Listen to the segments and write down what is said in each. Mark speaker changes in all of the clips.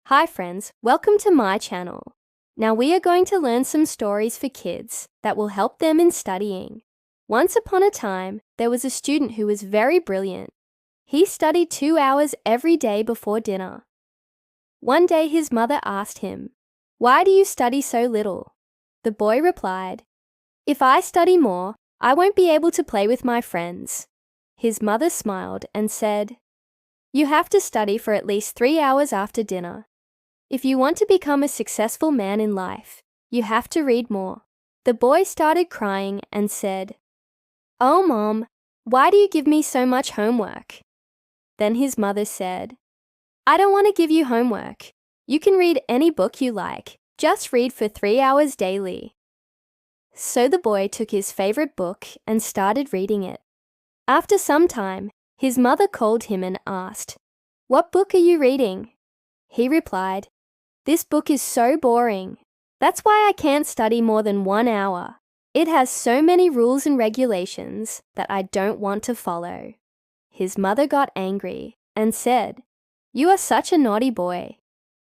Speaker 1: Hi friends, welcome to my channel. Now we are going to learn some stories for kids that will help them in studying. Once upon a time, there was a student who was very brilliant. He studied 2 hours every day before dinner. One day his mother asked him, "Why do you study so little?" The boy replied, "If I study more, I won't be able to play with my friends." His mother smiled and said, "You have to study for at least 3 hours after dinner. If you want to become a successful man in life, you have to read more." The boy started crying and said, "Oh, Mom, why do you give me so much homework?" Then his mother said, "I don't want to give you homework. You can read any book you like. Just read for 3 hours daily." So the boy took his favorite book and started reading it. After some time, his mother called him and asked, "What book are you reading?" He replied, "This book is so boring. That's why I can't study more than 1 hour. It has so many rules and regulations that I don't want to follow." His mother got angry and said, "You are such a naughty boy.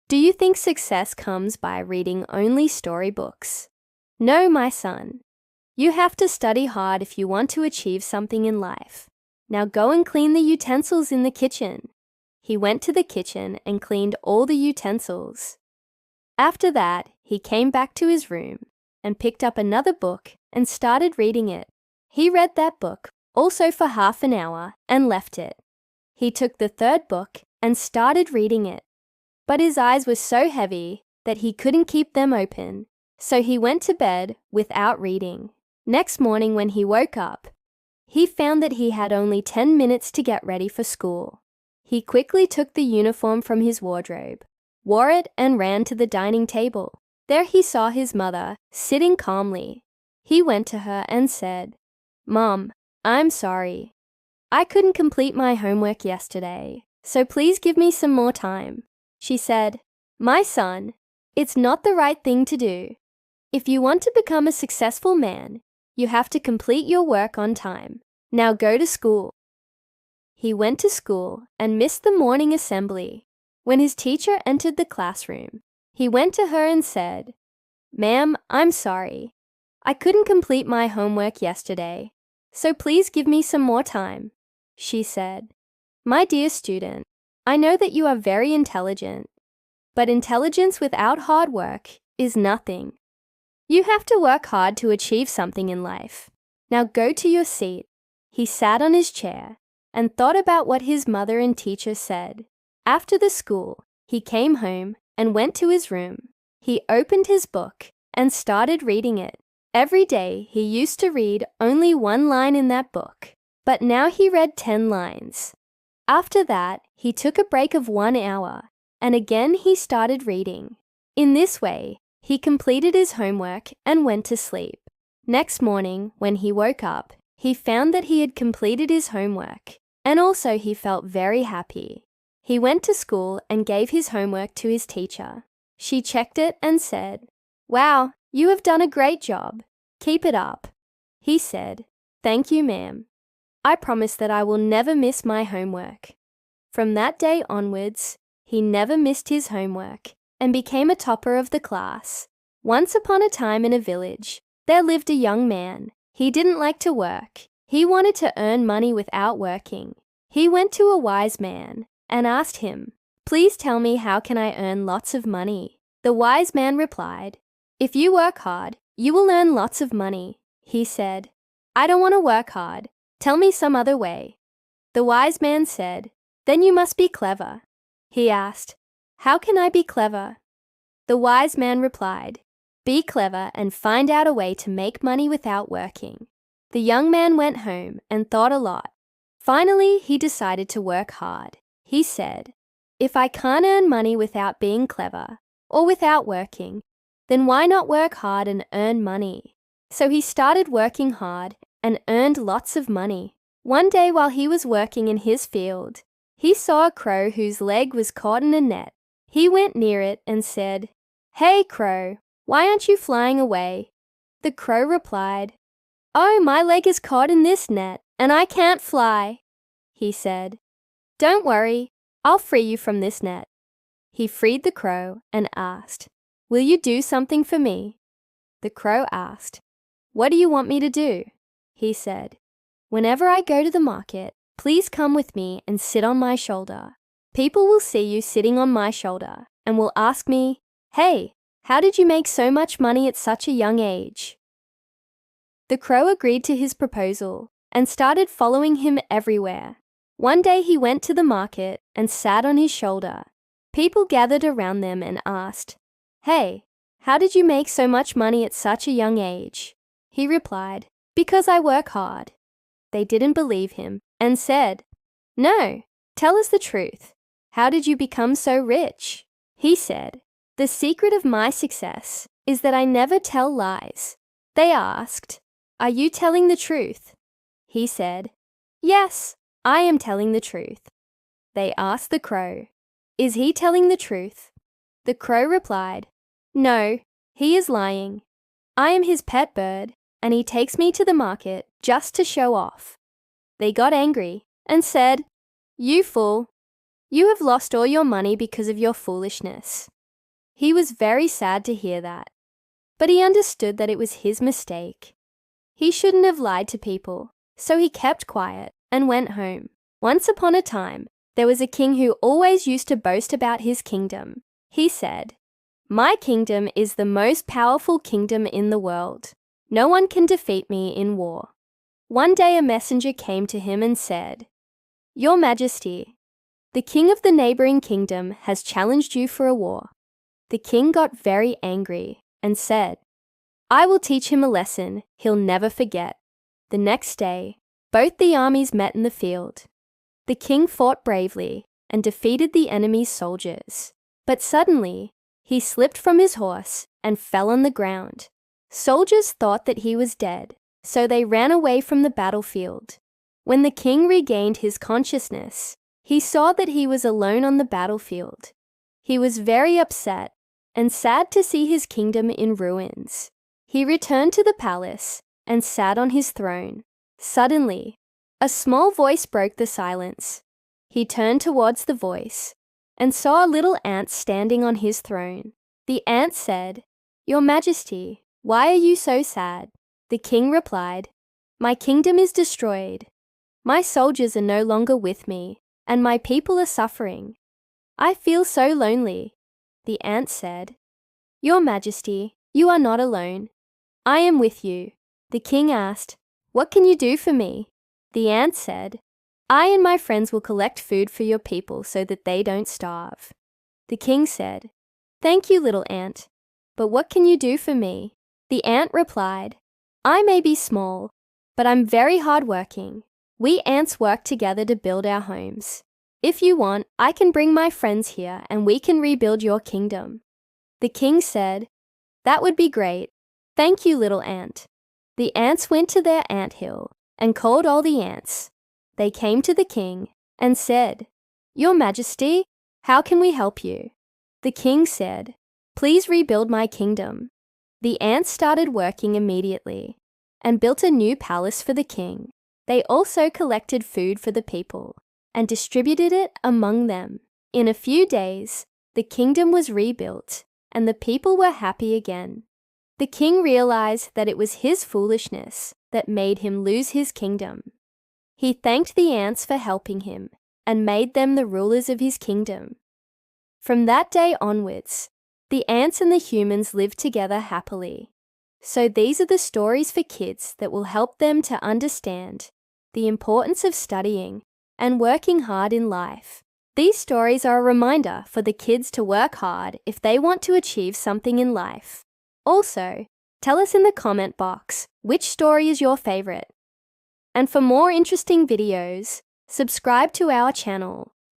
Speaker 1: Do you think success comes by reading only storybooks? No, my son. You have to study hard if you want to achieve something in life. Now go and clean the utensils in the kitchen." He went to the kitchen and cleaned all the utensils. After that, he came back to his room and picked up another book and started reading it. He read that book also for half an hour and left it. He took the third book and started reading it. But his eyes were so heavy that he couldn't keep them open, so he went to bed without reading. Next morning when he woke up, he found that he had only 10 minutes to get ready for school. He quickly took the uniform from his wardrobe, wore it and ran to the dining table. There he saw his mother sitting calmly. He went to her and said, "Mom, I'm sorry. I couldn't complete my homework yesterday, so please give me some more time." She said, "My son, it's not the right thing to do. If you want to become a successful man, you have to complete your work on time. Now go to school." He went to school and missed the morning assembly. When his teacher entered the classroom, he went to her and said, "Ma'am, I'm sorry. I couldn't complete my homework yesterday, so please give me some more time." She said, "My dear student, I know that you are very intelligent, but intelligence without hard work is nothing. You have to work hard to achieve something in life. Now go to your seat." He sat on his chair and thought about what his mother and teacher said. After the school, he came home and went to his room. He opened his book and started reading it. Every day, he used to read only 1 line in that book, but now he read 10 lines. After that, he took a break of 1 hour, and again he started reading. In this way, he completed his homework and went to sleep. Next morning, when he woke up, he found that he had completed his homework, and also he felt very happy. He went to school and gave his homework to his teacher. She checked it and said, "Wow, you have done a great job. Keep it up." He said, "Thank you, ma'am. I promise that I will never miss my homework." From that day onwards, he never missed his homework and became a topper of the class. Once upon a time in a village, there lived a young man. He didn't like to work. He wanted to earn money without working. He went to a wise man and asked him, "Please tell me, how can I earn lots of money?" The wise man replied, "If you work hard, you will earn lots of money." He said, "I don't want to work hard. Tell me some other way." The wise man said, "Then you must be clever." He asked, "How can I be clever?" The wise man replied, "Be clever and find out a way to make money without working." The young man went home and thought a lot. Finally, he decided to work hard. He said, "If I can't earn money without being clever or without working, then why not work hard and earn money?" So he started working hard and earned lots of money. One day while he was working in his field, he saw a crow whose leg was caught in a net. He went near it and said, "Hey, crow, why aren't you flying away?" The crow replied, "Oh, my leg is caught in this net, and I can't fly." He said, "Don't worry, I'll free you from this net." He freed the crow and asked, "Will you do something for me?" The crow asked, "What do you want me to do?" He said, "Whenever I go to the market, please come with me and sit on my shoulder. People will see you sitting on my shoulder and will ask me, 'Hey, how did you make so much money at such a young age?'" The crow agreed to his proposal and started following him everywhere. One day he went to the market and sat on his shoulder. People gathered around them and asked, "Hey, how did you make so much money at such a young age?" He replied, "Because I work hard." They didn't believe him and said, "No, tell us the truth. How did you become so rich?" He said, "The secret of my success is that I never tell lies." They asked, "Are you telling the truth?" He said, "Yes, I am telling the truth." They asked the crow, "Is he telling the truth?" The crow replied, "No, he is lying. I am his pet bird, and he takes me to the market just to show off." They got angry and said, "You fool! You have lost all your money because of your foolishness." He was very sad to hear that, but he understood that it was his mistake. He shouldn't have lied to people, so he kept quiet and went home. Once upon a time, there was a king who always used to boast about his kingdom. He said, "My kingdom is the most powerful kingdom in the world. No one can defeat me in war." One day a messenger came to him and said, "Your Majesty, the king of the neighboring kingdom has challenged you for a war." The king got very angry and said, "I will teach him a lesson he'll never forget." The next day, both the armies met in the field. The king fought bravely and defeated the enemy's soldiers. But suddenly, he slipped from his horse and fell on the ground. Soldiers thought that he was dead, so they ran away from the battlefield. When the king regained his consciousness, he saw that he was alone on the battlefield. He was very upset and sad to see his kingdom in ruins. He returned to the palace and sat on his throne. Suddenly, a small voice broke the silence. He turned towards the voice and saw a little ant standing on his throne. The ant said, "Your Majesty, why are you so sad?" The king replied, "My kingdom is destroyed. My soldiers are no longer with me, and my people are suffering. I feel so lonely." The ant said, "Your Majesty, you are not alone. I am with you." The king asked, "What can you do for me?" The ant said, "I and my friends will collect food for your people so that they don't starve." The king said, "Thank you, little ant, but what can you do for me?" The ant replied, "I may be small, but I'm very hardworking. We ants work together to build our homes. If you want, I can bring my friends here and we can rebuild your kingdom." The king said, "That would be great. Thank you, little ant." The ants went to their anthill and called all the ants. They came to the king and said, "Your Majesty, how can we help you?" The king said, "Please rebuild my kingdom." The ants started working immediately and built a new palace for the king. They also collected food for the people and distributed it among them. In a few days, the kingdom was rebuilt and the people were happy again. The king realized that it was his foolishness that made him lose his kingdom. He thanked the ants for helping him and made them the rulers of his kingdom. From that day onwards, the ants and the humans lived together happily. So these are the stories for kids that will help them to understand the importance of studying and working hard in life. These stories are a reminder for the kids to work hard if they want to achieve something in life. Also, tell us in the comment box which story is your favorite. And for more interesting videos, subscribe to our channel.